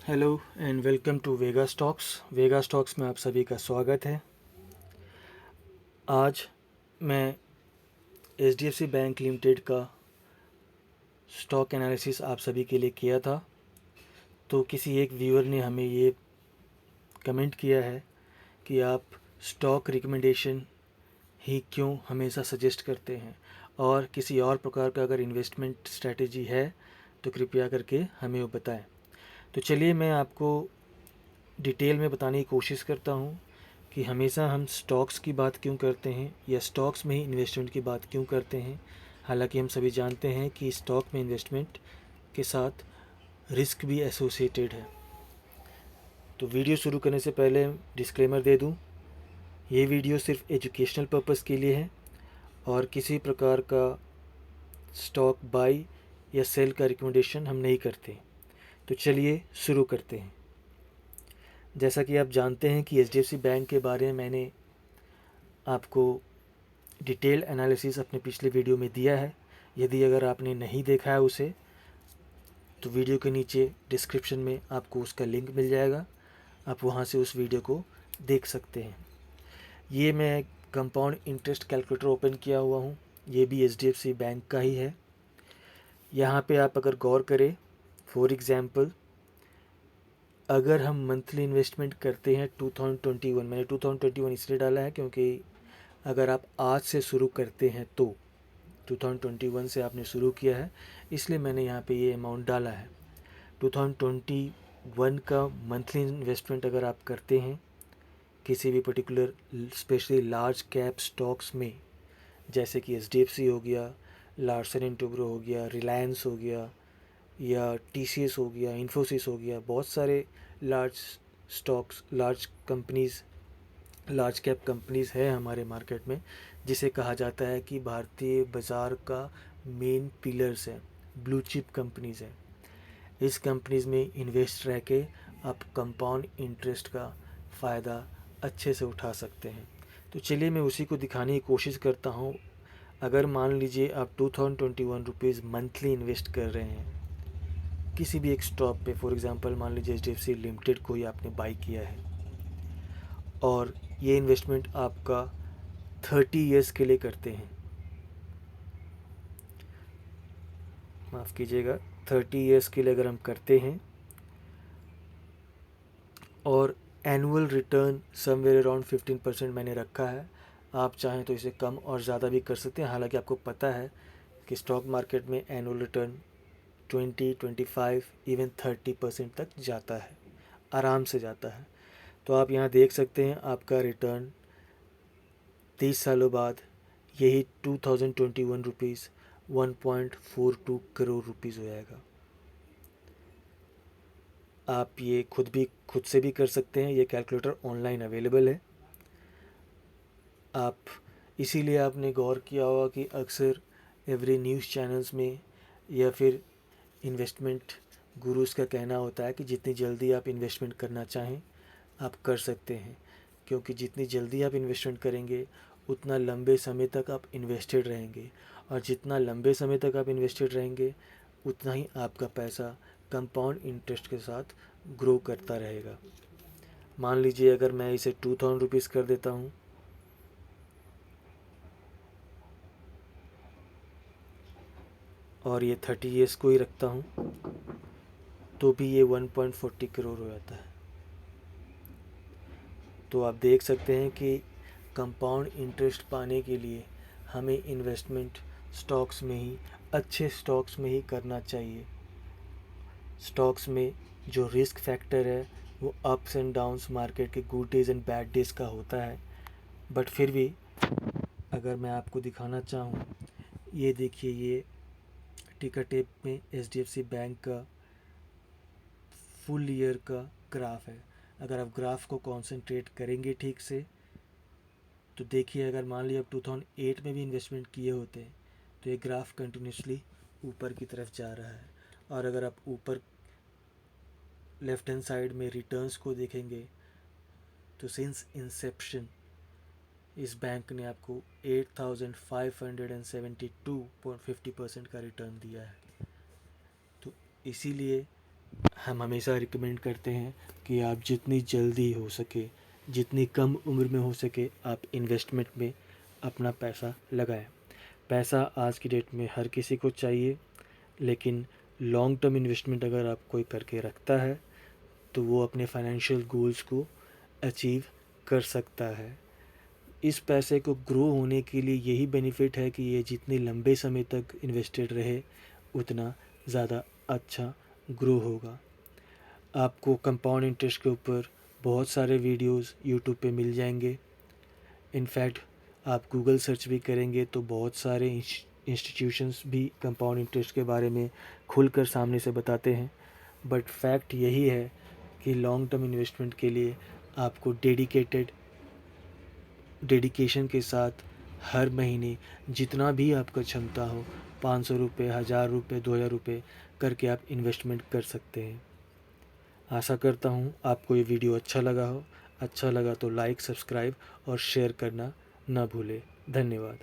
Hello and welcome to Vega stocks. Vega stocks में आप सभी का स्वागत है। आज मैं एचडीएफसी बैंक लिमिटेड का स्टॉक एनालिसिस आप सभी के लिए किया था। तो किसी एक व्यूअर ने हमें ये कमेंट किया है कि आप स्टॉक रिकमेंडेशन ही क्यों हमेशा सजेस्ट करते हैं, और किसी और प्रकार का अगर इन्वेस्टमेंट स्ट्रैटेजी है तो कृपया करके हमें वो बताएं। तो चलिए मैं आपको डिटेल में बताने की कोशिश करता हूँ कि हमेशा हम स्टॉक्स की बात क्यों करते हैं या स्टॉक्स में ही इन्वेस्टमेंट की बात क्यों करते हैं। हालांकि हम सभी जानते हैं कि स्टॉक में इन्वेस्टमेंट के साथ रिस्क भी एसोसिएटेड है। तो वीडियो शुरू करने से पहले डिस्क्लेमर दे दूं, ये वीडियो सिर्फ एजुकेशनल पर्पस के लिए है और किसी प्रकार का स्टॉक बाई या सेल का रिकमेंडेशन हम नहीं करते। तो चलिए शुरू करते हैं। जैसा कि आप जानते हैं कि एचडीएफसी बैंक के बारे में मैंने आपको डिटेल एनालिसिस अपने पिछले वीडियो में दिया है। यदि अगर आपने नहीं देखा है उसे, तो वीडियो के नीचे डिस्क्रिप्शन में आपको उसका लिंक मिल जाएगा, आप वहाँ से उस वीडियो को देख सकते हैं। ये मैं कंपाउंड इंटरेस्ट कैलकुलेटर ओपन किया हुआ हूँ, ये भी एचडीएफसी बैंक का ही है। यहाँ पे आप अगर गौर करें, फॉर एग्ज़ाम्पल अगर हम मंथली इन्वेस्टमेंट करते हैं 2021, मैंने 2021 इसलिए डाला है क्योंकि अगर आप आज से शुरू करते हैं तो 2021 से आपने शुरू किया है, इसलिए मैंने यहाँ पे ये अमाउंट डाला है। 2021 का मंथली इन्वेस्टमेंट अगर आप करते हैं किसी भी particular specially large cap stocks में, जैसे कि एचडीएफसी हो गया, लार्सन एंड टुब्रो हो गया, रिलायंस हो गया, या टीसीएस हो गया, इन्फोसिस हो गया, बहुत सारे large stocks, large companies, large cap companies है हमारे मार्केट में, जिसे कहा जाता है कि भारतीय बाज़ार का मेन पिलर्स है, ब्लू चिप कंपनीज़ है। इस कंपनीज़ में इन्वेस्ट रह के आप कंपाउंड इंटरेस्ट का फ़ायदा अच्छे से उठा सकते हैं। तो चलिए मैं उसी को दिखाने की कोशिश करता हूँ। अगर मान लीजिए आप 2021 रुपीज़ मंथली इन्वेस्ट कर रहे हैं किसी भी एक स्टॉक पे, फॉर एग्ज़ाम्पल मान लीजिए एचडीएफसी लिमिटेड को ही आपने बाई किया है और ये इन्वेस्टमेंट आपका 30 ईयर्स के लिए करते हैं, माफ़ कीजिएगा 30 ईयर्स के लिए अगर हम करते हैं और एनुअल रिटर्न समवेयर अराउंड 15% मैंने रखा है। आप चाहें तो इसे कम और ज़्यादा भी कर सकते हैं। हालांकि आपको पता है कि स्टॉक मार्केट में एनुअल रिटर्न 20, 25, इवन 30% तक जाता है, आराम से जाता है। तो आप यहाँ देख सकते हैं आपका रिटर्न 30 सालों बाद यही 2021 रुपीज़ 1.42 करोड़ रुपीज़ हो जाएगा। आप ये खुद से भी कर सकते हैं, ये कैलकुलेटर ऑनलाइन अवेलेबल है। आप इसीलिए आपने गौर किया होगा कि अक्सर एवरी न्यूज़ चैनल्स में या फिर इन्वेस्टमेंट गुरुज का कहना होता है कि जितनी जल्दी आप इन्वेस्टमेंट करना चाहें आप कर सकते हैं, क्योंकि जितनी जल्दी आप इन्वेस्टमेंट करेंगे उतना लंबे समय तक आप इन्वेस्टेड रहेंगे, और जितना लंबे समय तक आप इन्वेस्टेड रहेंगे उतना ही आपका पैसा कंपाउंड इंटरेस्ट के साथ ग्रो करता रहेगा। मान लीजिए अगर मैं इसे 2000 रुपीज़ कर देता हूँ, और ये 30 ईयर्स को ही रखता हूँ, तो भी ये 1.40 करोड़ हो जाता है। तो आप देख सकते हैं कि कंपाउंड इंटरेस्ट पाने के लिए हमें इन्वेस्टमेंट स्टॉक्स में ही, अच्छे स्टॉक्स में ही करना चाहिए। स्टॉक्स में जो रिस्क फैक्टर है वो अप्स एंड डाउन्स, मार्केट के good days and bad days का होता है। बट फिर भी अगर मैं आपको दिखाना चाहूँ, ये देखिए, ये टिकर टेप में एचडीएफसी बैंक का फुल ईयर का ग्राफ है। अगर आप ग्राफ को कंसंट्रेट करेंगे ठीक से तो देखिए, अगर मान लीजिए आप 2008 में भी इन्वेस्टमेंट किए होते तो ये ग्राफ कंटिन्यूसली ऊपर की तरफ जा रहा है। और अगर आप ऊपर लेफ्ट हैंड साइड में रिटर्न्स को देखेंगे तो सिंस इंसेप्शन इस बैंक ने आपको 8572.50% का रिटर्न दिया है। तो इसीलिए हम हमेशा रिकमेंड करते हैं कि आप जितनी जल्दी हो सके, जितनी कम उम्र में हो सके, आप इन्वेस्टमेंट में अपना पैसा लगाएं। पैसा आज की डेट में हर किसी को चाहिए, लेकिन लॉन्ग टर्म इन्वेस्टमेंट अगर आप कोई करके रखता है तो वो अपने फाइनेंशियल गोल्स को अचीव कर सकता है। इस पैसे को ग्रो होने के लिए यही बेनिफिट है कि ये जितने लंबे समय तक इन्वेस्टेड रहे उतना ज़्यादा अच्छा ग्रो होगा। आपको कंपाउंड इंटरेस्ट के ऊपर बहुत सारे वीडियोस यूट्यूब पे मिल जाएंगे। इनफैक्ट आप गूगल सर्च भी करेंगे तो बहुत सारे इंस्टीट्यूशंस भी कंपाउंड इंटरेस्ट के बारे में खुलकर सामने से बताते हैं। बट फैक्ट यही है कि लॉन्ग टर्म इन्वेस्टमेंट के लिए आपको डेडिकेशन के साथ हर महीने जितना भी आपका क्षमता हो, 500 रुपये, 1000 रुपये, 2000 रुपये करके आप इन्वेस्टमेंट कर सकते हैं। आशा करता हूँ आपको ये वीडियो अच्छा लगा हो। अच्छा लगा तो लाइक, सब्सक्राइब और शेयर करना ना भूलें। धन्यवाद।